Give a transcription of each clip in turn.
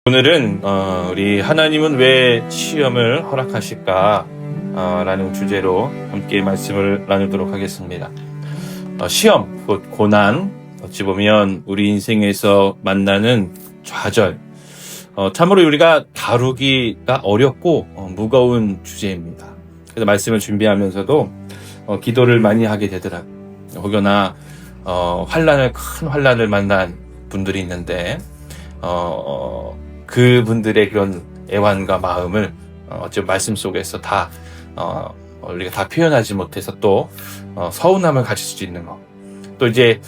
오늘은 우리 하나님은 왜 시험을 허락하실까 라는 주제로 함께 말씀을 나누도록 하겠습니다. 시험, 곧 고난, 어찌 보면 우리 인생에서 만나는 좌절, 참으로 우리가 다루기가 어렵고 무거운 주제입니다. 그래서 말씀을 준비하면서도 기도를 많이 하게 되더라고요. 혹여나 큰 환난을 만난 분들이 있는데 그분들의 그런 애환과 마음을 어쩌면 말씀 속에서 다 우리가 다 표현하지 못해서 또 서운함을 가질 수도 있는 거. 또 이제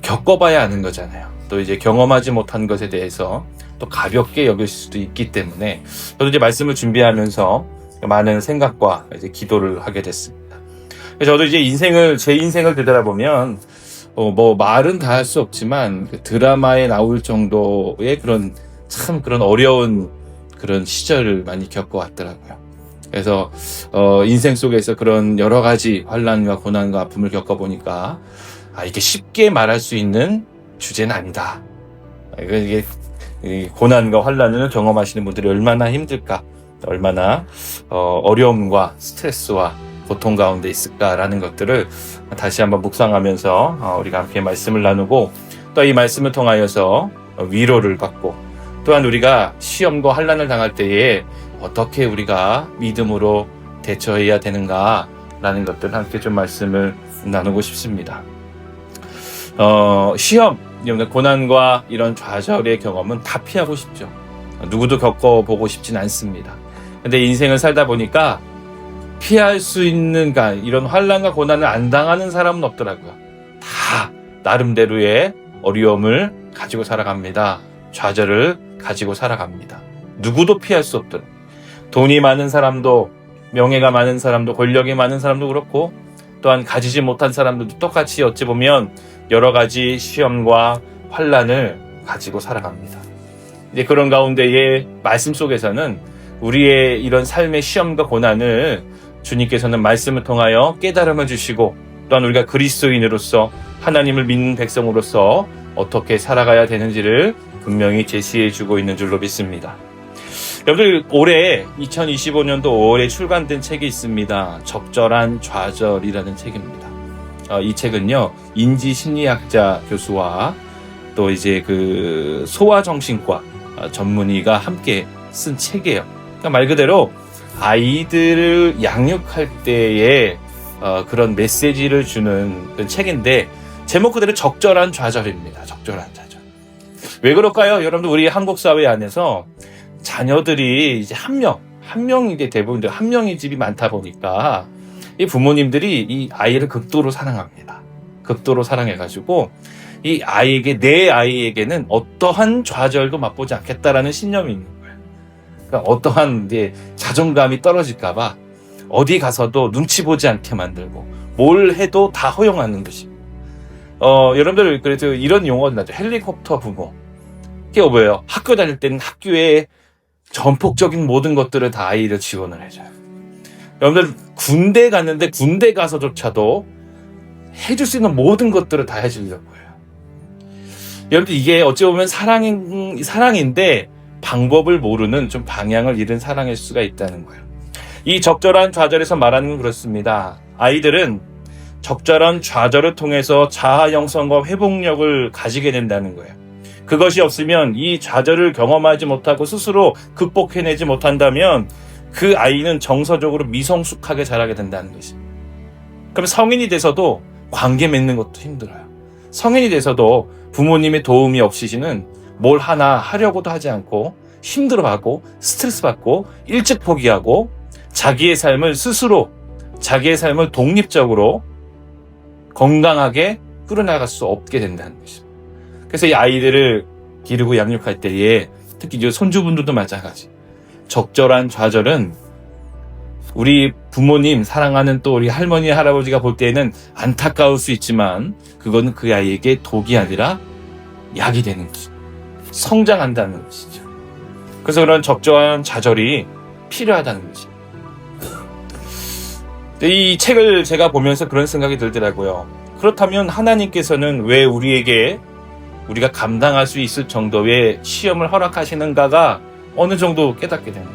겪어봐야 아는 거잖아요. 또 이제 경험하지 못한 것에 대해서 또 가볍게 여길 수도 있기 때문에 저도 이제 말씀을 준비하면서 많은 생각과 이제 기도를 하게 됐습니다. 저도 이제 제 인생을 되돌아보면 뭐 말은 다 할 수 없지만 그 드라마에 나올 정도의 그런 어려운 그런 시절을 많이 겪어왔더라고요. 그래서 인생 속에서 그런 여러 가지 환난과 고난과 아픔을 겪어보니까 이게 쉽게 말할 수 있는 주제는 아니다. 이게 고난과 환난을 경험하시는 분들이 얼마나 힘들까, 얼마나 어려움과 스트레스와 고통 가운데 있을까라는 것들을 다시 한번 묵상하면서 우리가 함께 말씀을 나누고 또 이 말씀을 통하여서 위로를 받고 또한 우리가 시험과 환난을 당할 때에 어떻게 우리가 믿음으로 대처해야 되는가라는 것들을 함께 좀 말씀을 나누고 싶습니다. 시험, 고난과 이런 좌절의 경험은 다 피하고 싶죠. 누구도 겪어보고 싶진 않습니다. 근데 인생을 살다 보니까 피할 수 있는 이런 환난과 고난을 안 당하는 사람은 없더라고요. 다 나름대로의 어려움을 가지고 살아갑니다. 좌절을 가지고 살아갑니다. 누구도 피할 수 없더라고요. 돈이 많은 사람도, 명예가 많은 사람도, 권력이 많은 사람도 그렇고 또한 가지지 못한 사람들도 똑같이 어찌 보면 여러 가지 시험과 환난을 가지고 살아갑니다. 이제 그런 가운데에 말씀 속에서는 우리의 이런 삶의 시험과 고난을 주님께서는 말씀을 통하여 깨달음을 주시고 또한 우리가 그리스도인으로서 하나님을 믿는 백성으로서 어떻게 살아가야 되는지를 분명히 제시해 주고 있는 줄로 믿습니다. 여러분들, 올해 2025년도 5월에 출간된 책이 있습니다. 적절한 좌절이라는 책입니다. 이 책은요, 인지심리학자 교수와 또 이제 그 소아정신과 전문의가 함께 쓴 책이에요. 그러니까 말 그대로 아이들을 양육할 때에 그런 메시지를 주는 그런 책인데 제목 그대로 적절한 좌절입니다. 적절한 좌절. 왜 그럴까요? 여러분들, 우리 한국 사회 안에서 자녀들이 이제 한 명이 대부분 한 명의 집이 많다 보니까 이 부모님들이 이 아이를 극도로 사랑합니다. 극도로 사랑해가지고 내 아이에게는 어떠한 좌절도 맛보지 않겠다라는 신념이 있는 거예요. 그러니까 어떠한 이제 자존감이 떨어질까봐 어디 가서도 눈치 보지 않게 만들고 뭘 해도 다 허용하는 것입니다. 여러분들, 그래서 이런 용어도 나죠. 헬리콥터 부모. 이게 뭐예요? 학교 다닐 때는 학교에 전폭적인 모든 것들을 다 아이를 지원을 해줘요. 여러분들, 군대 갔는데 군대 가서조차도 해줄 수 있는 모든 것들을 다 해주려고 해요. 여러분들, 이게 어찌 보면 사랑인데 방법을 모르는 좀 방향을 잃은 사랑일 수가 있다는 거예요. 이 적절한 좌절에서 말하는 건 그렇습니다. 아이들은 적절한 좌절을 통해서 자아 형성과 회복력을 가지게 된다는 거예요. 그것이 없으면 이 좌절을 경험하지 못하고 스스로 극복해내지 못한다면 그 아이는 정서적으로 미성숙하게 자라게 된다는 것입니다. 그럼 성인이 돼서도 관계 맺는 것도 힘들어요. 성인이 돼서도 부모님의 도움이 없이는 뭘 하나 하려고도 하지 않고 힘들어하고 스트레스 받고 일찍 포기하고 자기의 삶을 독립적으로 건강하게 꾸려나갈 수 없게 된다는 것입니다. 그래서 이 아이들을 기르고 양육할 때에 특히 이제 손주분들도 마찬가지. 적절한 좌절은 우리 부모님, 사랑하는 또 우리 할머니, 할아버지가 볼 때에는 안타까울 수 있지만 그거는 그 아이에게 독이 아니라 약이 되는 것입니다. 성장한다는 것이죠. 그래서 그런 적절한 좌절이 필요하다는 것입니다. 이 책을 제가 보면서 그런 생각이 들더라고요. 그렇다면 하나님께서는 왜 우리에게 우리가 감당할 수 있을 정도의 시험을 허락하시는가가 어느 정도 깨닫게 됩니다.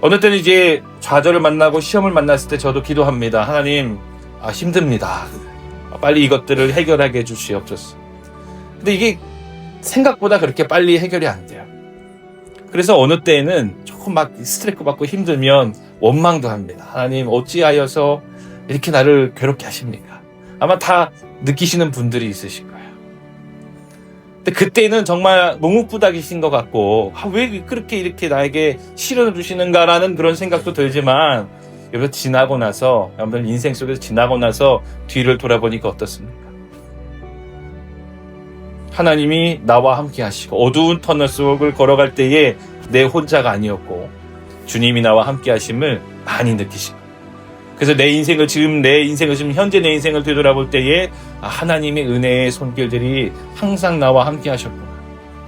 어느 때는 이제 좌절을 만나고 시험을 만났을 때 저도 기도합니다. 하나님, 힘듭니다. 빨리 이것들을 해결하게 해주시옵소서. 근데 이게 생각보다 그렇게 빨리 해결이 안 돼요. 그래서 어느 때에는 조금 막 스트레스 받고 힘들면 원망도 합니다. 하나님, 어찌하여서 이렇게 나를 괴롭게 하십니까? 아마 다 느끼시는 분들이 있으실 거예요. 근데 그때는 정말 묵묵부답이신 것 같고, 왜 그렇게 이렇게 나에게 시련을 주시는가라는 그런 생각도 들지만, 여러분 지나고 나서, 여러분들 인생 속에서 지나고 나서 뒤를 돌아보니까 어떻습니까? 하나님이 나와 함께 하시고 어두운 터널 속을 걸어갈 때에 내 혼자가 아니었고 주님이 나와 함께 하심을 많이 느끼시고, 그래서 내 인생을 지금 현재 내 인생을 되돌아볼 때에 하나님의 은혜의 손길들이 항상 나와 함께 하셨구나.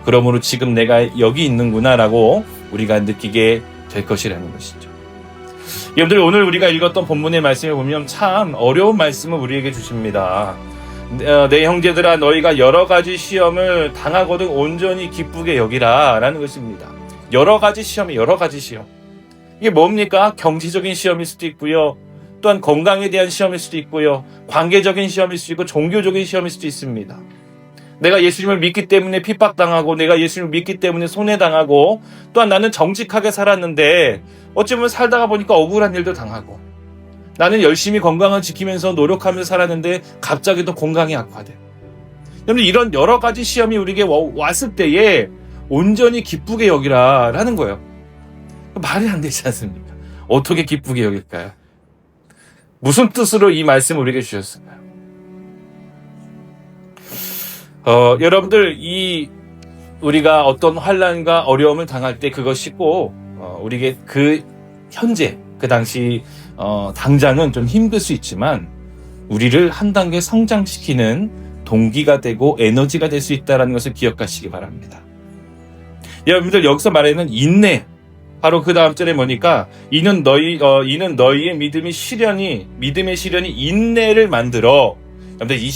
그러므로 지금 내가 여기 있는구나라고 우리가 느끼게 될 것이라는 것이죠. 여러분들, 오늘 우리가 읽었던 본문의 말씀을 보면 참 어려운 말씀을 우리에게 주십니다. 내 형제들아, 너희가 여러 가지 시험을 당하거든 온전히 기쁘게 여기라 라는 것입니다. 여러 가지 시험이 여러 가지 시험. 이게 뭡니까? 경제적인 시험일 수도 있고요. 또한 건강에 대한 시험일 수도 있고요. 관계적인 시험일 수도 있고 종교적인 시험일 수도 있습니다. 내가 예수님을 믿기 때문에 핍박당하고, 내가 예수님을 믿기 때문에 손해당하고, 또한 나는 정직하게 살았는데 어쩌면 살다가 보니까 억울한 일도 당하고, 나는 열심히 건강을 지키면서 노력하면서 살았는데 갑자기 또 건강이 악화돼. 여러분, 이런 여러 가지 시험이 우리에게 왔을 때에 온전히 기쁘게 여기라라는 거예요. 말이 안 되지 않습니까? 어떻게 기쁘게 여길까요? 무슨 뜻으로 이 말씀을 우리에게 주셨을까요? 여러분들, 우리가 어떤 환난과 어려움을 당할 때 그것이 꼭 우리에게 그 현재 그 당시 당장은 좀 힘들 수 있지만 우리를 한 단계 성장시키는 동기가 되고 에너지가 될 수 있다는 것을 기억하시기 바랍니다. 여러분들, 여기서 말하는 인내, 바로 그 다음 절에 뭐니까 이는 너희의 믿음의 시련이 인내를 만들어. 여러분들, 이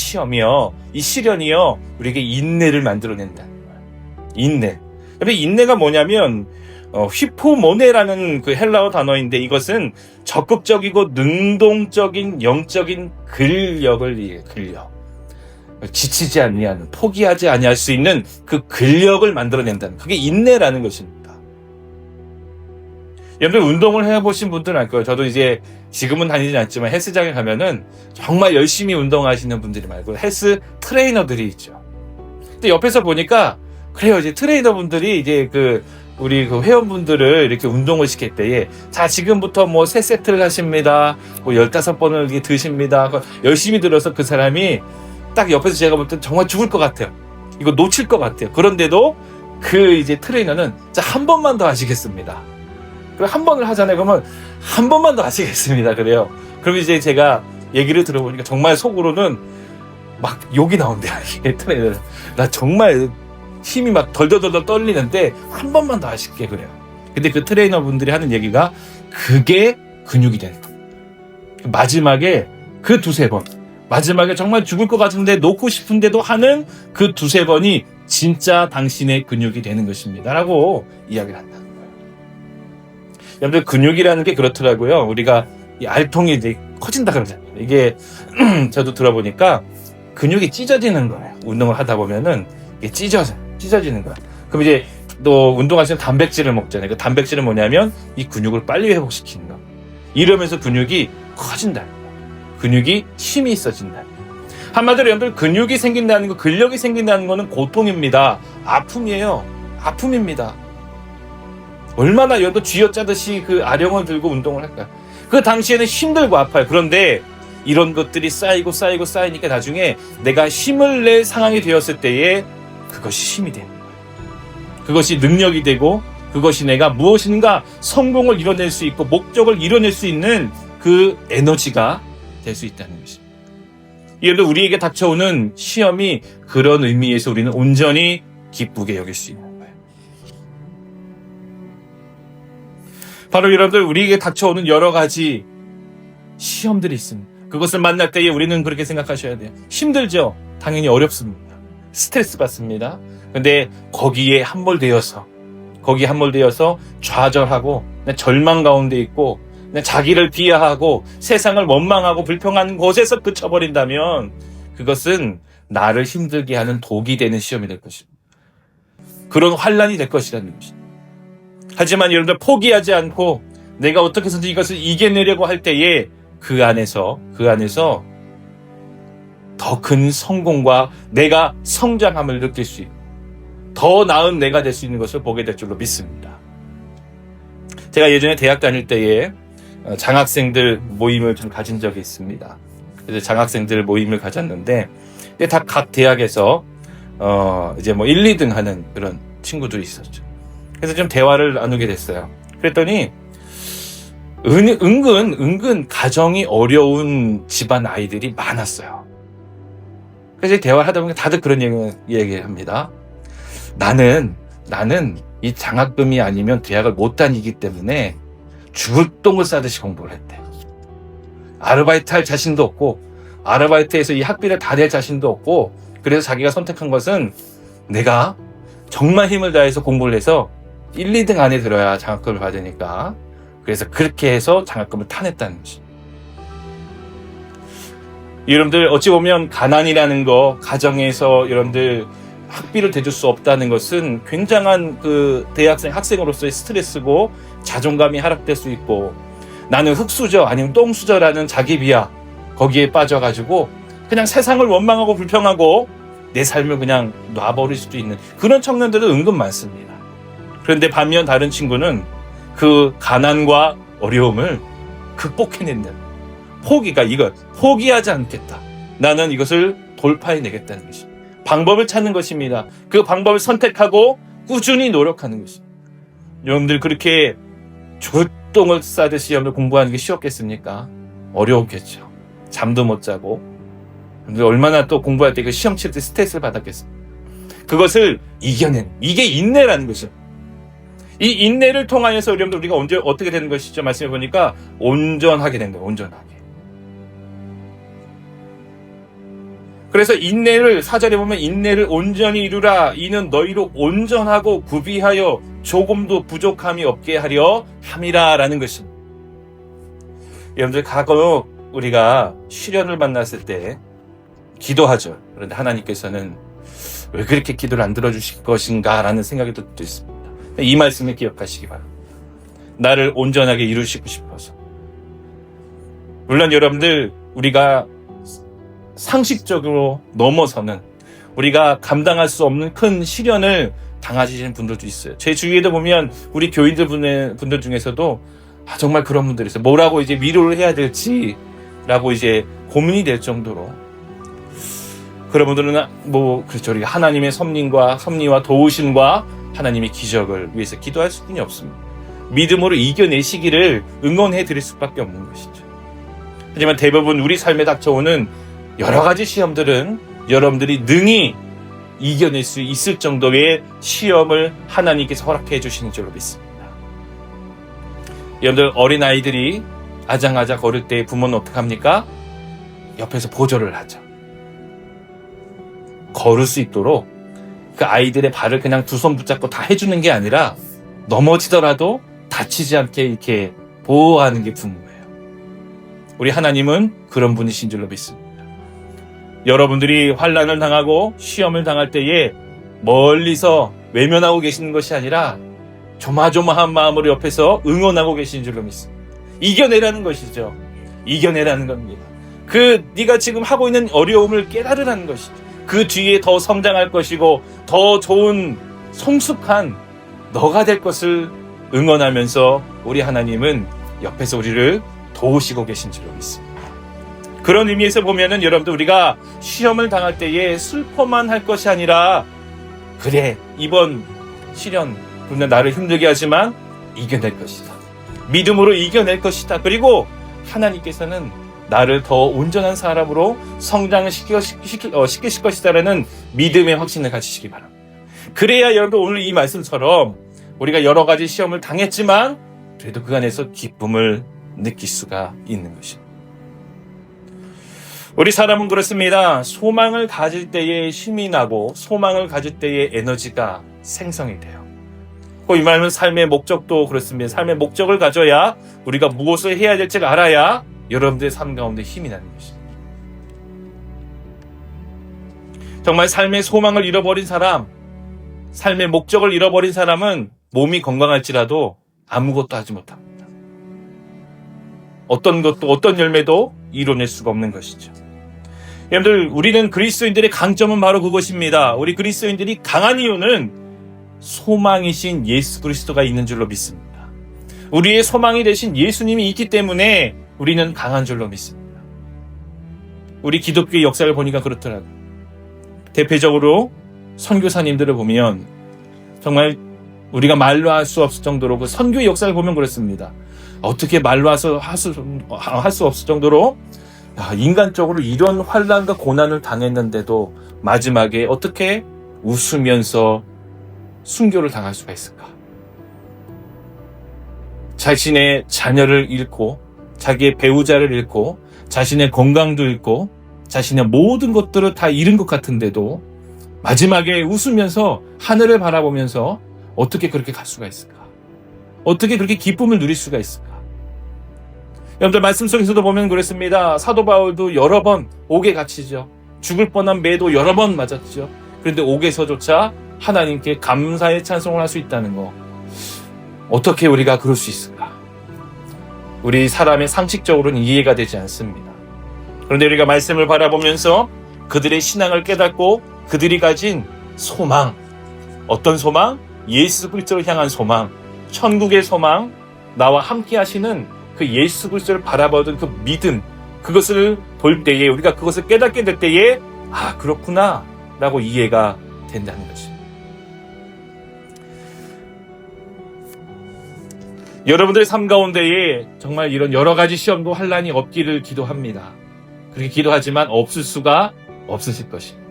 시련이요 우리에게 인내를 만들어낸다는 거예요. 인내. 여러분, 인내가 뭐냐면 휘포모네라는 그 헬라어 단어인데, 이것은 적극적이고 능동적인 영적인 근력을 이해해요. 근력. 지치지 아니하는, 포기하지 아니할 수 있는 그 근력을 만들어낸다는, 그게 인내라는 것입니다. 여러분, 운동을 해보신 분들은 알 거예요. 저도 이제 지금은 다니지 않지만 헬스장에 가면은 정말 열심히 운동하시는 분들이 말고 헬스 트레이너들이 있죠. 근데 옆에서 보니까 그래요. 이제 트레이너분들이 이제 우리 회원분들을 이렇게 운동을 시킬 때에, 자, 지금부터 3세트를 하십니다. 15번을 이렇게 드십니다. 열심히 들어서 그 사람이 딱 옆에서 제가 볼 때 정말 죽을 것 같아요. 이거 놓칠 것 같아요. 그런데도 이제 트레이너는, 자, 한 번만 더 하시겠습니다. 그럼 한 번을 하잖아요. 그러면 한 번만 더 하시겠습니다. 그래요. 그럼 이제 제가 얘기를 들어보니까 정말 속으로는 막 욕이 나온대요. 이게 트레이너. 나 정말 힘이 막 덜덜덜 떨리는데 한 번만 더 하실게, 그래요. 근데 그 트레이너 분들이 하는 얘기가 그게 근육이 되는 거예요. 마지막에 그 2-3번, 마지막에 정말 죽을 것 같은데 놓고 싶은데도 하는 그 2-3번이 진짜 당신의 근육이 되는 것입니다 라고 이야기를 한다는 거예요. 여러분들, 근육이라는 게 그렇더라고요. 우리가 이 알통이 이제 커진다 그러잖아요. 이게 저도 들어보니까 근육이 찢어지는 거예요. 운동을 하다 보면은 이게 찢어지는 거야. 그럼 이제 또 운동하시면 단백질을 먹잖아요. 그 단백질은 뭐냐면 이 근육을 빨리 회복시키는 거. 이러면서 근육이 커진다. 근육이 힘이 있어진다. 한마디로 여러분들, 근육이 생긴다는 거, 근력이 생긴다는 거는 고통입니다. 아픔이에요. 아픔입니다. 얼마나 여러분들 쥐어짜듯이 그 아령을 들고 운동을 할까요? 그 당시에는 힘들고 아파요. 그런데 이런 것들이 쌓이니까 나중에 내가 힘을 낼 상황이 되었을 때에 그것이 힘이 되는 거예요. 그것이 능력이 되고, 그것이 내가 무엇인가 성공을 이뤄낼 수 있고 목적을 이뤄낼 수 있는 그 에너지가 될 수 있다는 것입니다. 이것도 우리에게 닥쳐오는 시험이 그런 의미에서 우리는 온전히 기쁘게 여길 수 있는 거예요. 바로 여러분들, 우리에게 닥쳐오는 여러 가지 시험들이 있습니다. 그것을 만날 때에 우리는 그렇게 생각하셔야 돼요. 힘들죠? 당연히 어렵습니다. 스트레스 받습니다. 근데 거기에 함몰되어서 좌절하고 절망 가운데 있고 자기를 비하하고 세상을 원망하고 불평하는 곳에서 그쳐버린다면 그것은 나를 힘들게 하는 독이 되는 시험이 될 것입니다. 그런 환란이 될 것이라는 것입니다. 하지만 여러분들 포기하지 않고 내가 어떻게 해서든 이것을 이겨내려고 할 때에 그 안에서 더 큰 성공과 내가 성장함을 느낄 수 있고 더 나은 내가 될 수 있는 것을 보게 될 줄로 믿습니다. 제가 예전에 대학 다닐 때에 장학생들 모임을 좀 가진 적이 있습니다. 그래서 장학생들 모임을 가졌는데 다 각 대학에서 이제 1, 2등 하는 그런 친구들이 있었죠. 그래서 좀 대화를 나누게 됐어요. 그랬더니 은근 가정이 어려운 집안 아이들이 많았어요. 그래서 대화를 하다 보니까 다들 그런 얘기를 합니다. 나는 이 장학금이 아니면 대학을 못 다니기 때문에 죽을 똥을 싸듯이 공부를 했대. 아르바이트 할 자신도 없고 아르바이트에서 이 학비를 다 낼 자신도 없고 그래서 자기가 선택한 것은 내가 정말 힘을 다해서 공부를 해서 1, 2등 안에 들어야 장학금을 받으니까 그래서 그렇게 해서 장학금을 타냈다는 것이. 여러분들 어찌 보면 가난이라는 거 가정에서 여러분들 학비를 대줄 수 없다는 것은 굉장한 그 대학생 학생으로서의 스트레스고 자존감이 하락될 수 있고 나는 흙수저 아니면 똥수저라는 자기 비하 거기에 빠져가지고 그냥 세상을 원망하고 불평하고 내 삶을 그냥 놔버릴 수도 있는 그런 청년들은 은근 많습니다. 그런데 반면 다른 친구는 그 가난과 어려움을 극복해낸다. 포기하지 않겠다. 나는 이것을 돌파해내겠다는 것입니다. 방법을 찾는 것입니다. 그 방법을 선택하고 꾸준히 노력하는 것입니다. 여러분들 그렇게 쫄똥을 싸듯이 여러분들 공부하는 게 쉬웠겠습니까? 어려웠겠죠. 잠도 못 자고 얼마나 또 공부할 때 그 시험 칠 때 스트레스를 받았겠습니까? 그것을 이겨낸 이게 인내라는 것이죠. 이 인내를 통하여서 여러분들 우리가 언제 어떻게 되는 것이죠? 말씀해 보니까 온전하게 된 거예요. 온전하게. 그래서 인내를 사절에 보면 인내를 온전히 이루라. 이는 너희로 온전하고 구비하여 조금도 부족함이 없게 하려 함이라라는 것입니다. 여러분들 과거 우리가 시련을 만났을 때 기도하죠. 그런데 하나님께서는 왜 그렇게 기도를 안 들어주실 것인가라는 생각이 들 때도 있습니다. 이 말씀을 기억하시기 바랍니다. 나를 온전하게 이루시고 싶어서. 물론 여러분들 우리가 상식적으로 넘어서는 우리가 감당할 수 없는 큰 시련을 당하시는 분들도 있어요. 제 주위에도 보면 우리 교인들 분들 중에서도 정말 그런 분들이 있어요. 뭐라고 이제 위로를 해야 될지라고 이제 고민이 될 정도로 그런 분들은 그렇죠. 우리가 하나님의 섭리와 도우심과 하나님의 기적을 위해서 기도할 수뿐이 없습니다. 믿음으로 이겨내시기를 응원해 드릴 수밖에 없는 것이죠. 하지만 대부분 우리 삶에 닥쳐오는 여러 가지 시험들은 여러분들이 능히 이겨낼 수 있을 정도의 시험을 하나님께서 허락해 주시는 줄로 믿습니다. 여러분들 어린아이들이 아장아장 걸을 때 부모는 어떻게 합니까? 옆에서 보조를 하죠. 걸을 수 있도록 그 아이들의 발을 그냥 두 손 붙잡고 다 해주는 게 아니라 넘어지더라도 다치지 않게 이렇게 보호하는 게 부모예요. 우리 하나님은 그런 분이신 줄로 믿습니다. 여러분들이 환난을 당하고 시험을 당할 때에 멀리서 외면하고 계시는 것이 아니라 조마조마한 마음으로 옆에서 응원하고 계신 줄로 믿습니다. 이겨내라는 것이죠. 이겨내라는 겁니다. 네가 지금 하고 있는 어려움을 깨달으라는 것이죠. 그 뒤에 더 성장할 것이고 더 좋은 성숙한 너가 될 것을 응원하면서 우리 하나님은 옆에서 우리를 도우시고 계신 줄로 믿습니다. 그런 의미에서 보면은 여러분들 우리가 시험을 당할 때에 슬퍼만 할 것이 아니라 그래 이번 시련 물론 나를 힘들게 하지만 이겨낼 것이다. 믿음으로 이겨낼 것이다. 그리고 하나님께서는 나를 더 온전한 사람으로 성장시키실 것이다라는 믿음의 확신을 가지시기 바랍니다. 그래야 여러분들 오늘 이 말씀처럼 우리가 여러 가지 시험을 당했지만 그래도 그 안에서 기쁨을 느낄 수가 있는 것입니다. 우리 사람은 그렇습니다. 소망을 가질 때에 힘이 나고 소망을 가질 때에 에너지가 생성이 돼요. 이 말은 삶의 목적도 그렇습니다. 삶의 목적을 가져야 우리가 무엇을 해야 될지를 알아야 여러분들의 삶 가운데 힘이 나는 것입니다. 정말 삶의 소망을 잃어버린 사람, 삶의 목적을 잃어버린 사람은 몸이 건강할지라도 아무것도 하지 못합니다. 어떤 것도 어떤 열매도 이뤄낼 수가 없는 것이죠. 여러분들, 우리는 그리스도인들의 강점은 바로 그것입니다. 우리 그리스도인들이 강한 이유는 소망이신 예수 그리스도가 있는 줄로 믿습니다. 우리의 소망이 되신 예수님이 있기 때문에 우리는 강한 줄로 믿습니다. 우리 기독교의 역사를 보니까 그렇더라고요. 대표적으로 선교사님들을 보면 정말 우리가 말로 할 수 없을 정도로 그 선교의 역사를 보면 그렇습니다. 어떻게 말로 할 수 없을 정도로 인간적으로 이런 환난과 고난을 당했는데도 마지막에 어떻게 웃으면서 순교를 당할 수가 있을까? 자신의 자녀를 잃고 자기의 배우자를 잃고 자신의 건강도 잃고 자신의 모든 것들을 다 잃은 것 같은데도 마지막에 웃으면서 하늘을 바라보면서 어떻게 그렇게 갈 수가 있을까? 어떻게 그렇게 기쁨을 누릴 수가 있을까? 여러분들, 말씀 속에서도 보면 그랬습니다. 사도 바울도 여러 번 옥에 갇히죠. 죽을 뻔한 매도 여러 번 맞았죠. 그런데 옥에서조차 하나님께 감사의 찬송을 할 수 있다는 거, 어떻게 우리가 그럴 수 있을까? 우리 사람의 상식적으로는 이해가 되지 않습니다. 그런데 우리가 말씀을 바라보면서 그들의 신앙을 깨닫고 그들이 가진 소망, 어떤 소망? 예수 그리스도를 향한 소망, 천국의 소망, 나와 함께 하시는 그 예수 그리스도를 바라보던 그 믿음, 그것을 볼 때에, 우리가 그것을 깨닫게 될 때에 그렇구나 라고 이해가 된다는 것입니다. 여러분들의 삶 가운데에 정말 이런 여러 가지 시험과 환난이 없기를 기도합니다. 그렇게 기도하지만 없을 수가 없으실 것입니다.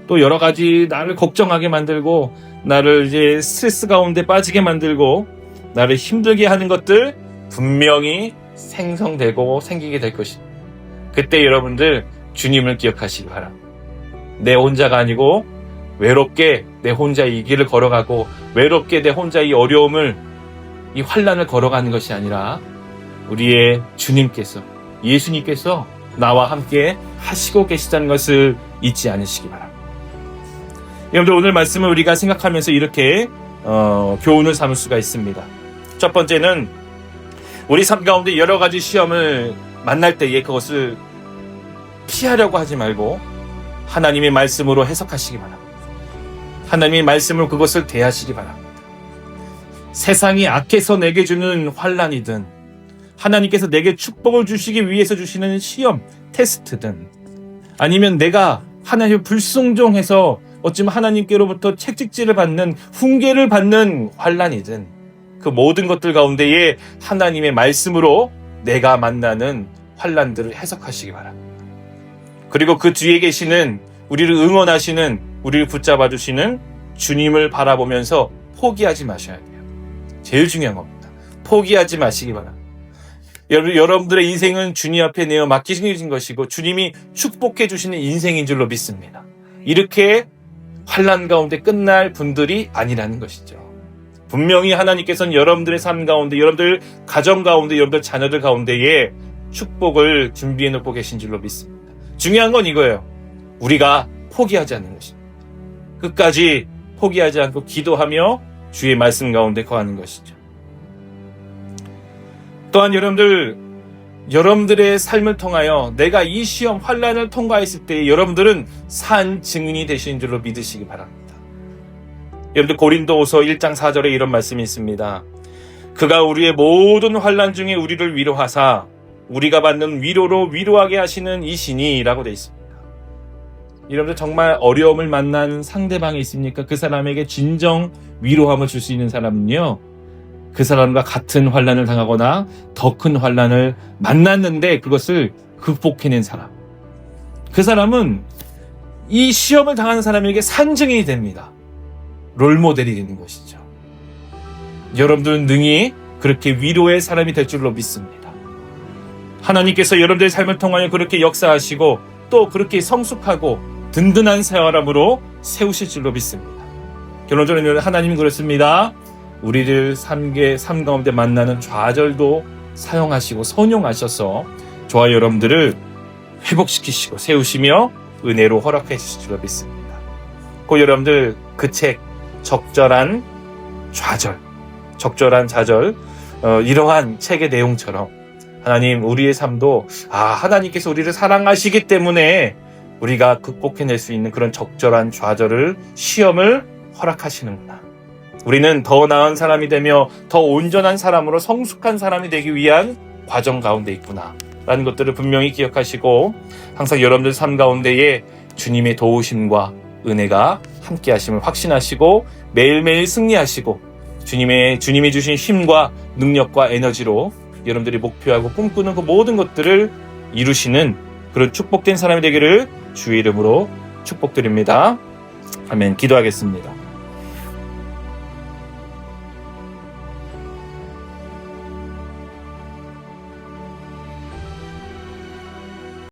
또 여러 가지 나를 걱정하게 만들고 나를 이제 스트레스 가운데 빠지게 만들고 나를 힘들게 하는 것들 분명히 생성되고 생기게 될 것입니다. 그때 여러분들 주님을 기억하시기 바랍니다. 내 혼자가 아니고 외롭게 내 혼자 이 길을 걸어가고 외롭게 내 혼자 이 어려움을, 이 환난을 걸어가는 것이 아니라 우리의 주님께서, 예수님께서 나와 함께 하시고 계시다는 것을 잊지 않으시기 바랍니다. 여러분들, 오늘 말씀을 우리가 생각하면서 이렇게 교훈을 삼을 수가 있습니다. 첫 번째는 우리 삶 가운데 여러 가지 시험을 만날 때에 그것을 피하려고 하지 말고 하나님의 말씀으로 해석하시기 바랍니다. 하나님의 말씀으로 그것을 대하시기 바랍니다. 세상이 악해서 내게 주는 환난이든 하나님께서 내게 축복을 주시기 위해서 주시는 시험, 테스트든 아니면 내가 하나님을 불순종해서 어쩌면 하나님께로부터 채찍질을 받는, 훈계를 받는 환난이든 그 모든 것들 가운데에 하나님의 말씀으로 내가 만나는 환난들을 해석하시기 바랍니다. 그리고 그 뒤에 계시는, 우리를 응원하시는, 우리를 붙잡아 주시는 주님을 바라보면서 포기하지 마셔야 돼요. 제일 중요한 겁니다. 포기하지 마시기 바랍니다. 여러분들의 인생은 주님 앞에 내어 맡기신 것이고 주님이 축복해 주시는 인생인 줄로 믿습니다. 이렇게 환난 가운데 끝날 분들이 아니라는 것이죠. 분명히 하나님께서는 여러분들의 삶 가운데, 여러분들 가정 가운데, 여러분들 자녀들 가운데에 축복을 준비해 놓고 계신 줄로 믿습니다. 중요한 건 이거예요. 우리가 포기하지 않는 것입니다. 끝까지 포기하지 않고 기도하며 주의 말씀 가운데 거하는 것이죠. 또한 여러분들의 삶을 통하여 내가 이 시험, 환난을 통과했을 때 여러분들은 산 증인이 되신 줄로 믿으시기 바랍니다. 여러분들, 고린도후서 1장 4절에 이런 말씀이 있습니다. 그가 우리의 모든 환난 중에 우리를 위로하사 우리가 받는 위로로 위로하게 하시는 이시니 라고 되어 있습니다. 여러분들, 정말 어려움을 만난 상대방이 있습니까? 그 사람에게 진정 위로함을 줄 수 있는 사람은요, 그 사람과 같은 환난을 당하거나 더 큰 환난을 만났는데 그것을 극복해낸 사람, 그 사람은 이 시험을 당하는 사람에게 산증인이 됩니다. 롤모델이 되는 것이죠. 여러분들은 능히 그렇게 위로의 사람이 될 줄로 믿습니다. 하나님께서 여러분들의 삶을 통하여 그렇게 역사하시고 또 그렇게 성숙하고 든든한 사람으로 세우실 줄로 믿습니다. 결론적으로 하나님은 그렇습니다. 우리를 삶 가운데 만나는 좌절도 사용하시고 선용하셔서 저와 여러분들을 회복시키시고 세우시며 은혜로 허락해 주실 줄로 믿습니다. 고 여러분들 그 책 적절한 좌절, 적절한 좌절 이러한 책의 내용처럼 하나님 우리의 삶도 하나님께서 우리를 사랑하시기 때문에 우리가 극복해낼 수 있는 그런 적절한 좌절을 시험을 허락하시는구나. 우리는 더 나은 사람이 되며 더 온전한 사람으로 성숙한 사람이 되기 위한 과정 가운데 있구나 라는 것들을 분명히 기억하시고 항상 여러분들 삶 가운데에 주님의 도우심과 은혜가 함께 하심을 확신하시고 매일매일 승리하시고 주님이 주신 힘과 능력과 에너지로 여러분들이 목표하고 꿈꾸는 그 모든 것들을 이루시는 그런 축복된 사람이 되기를 주의 이름으로 축복드립니다. 아멘. 기도하겠습니다.